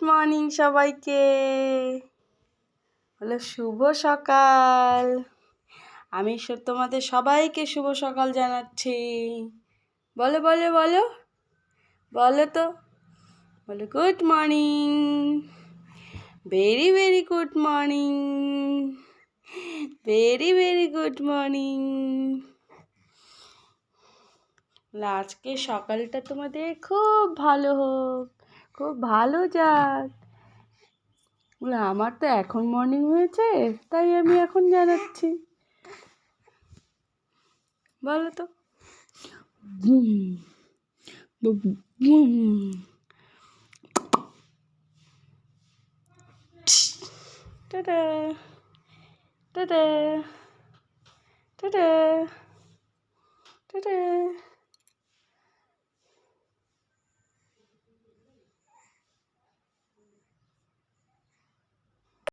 Morning সবাইকে। হলো শুভ সকাল। আমি তোমাদের সবাইকে শুভ সকাল জানাচ্ছি। বলো বলো বলো বলো তো, বলো good morning, very very good morning, very very good morning. আজকে সকালটা তোমাদের খুব ভালো হোক, খুব ভালো যাক। আমার তো এখন মর্নিং হয়েছে, তাই আমি এখন জানাচ্ছি। বলো তো। Tata tata tata tata.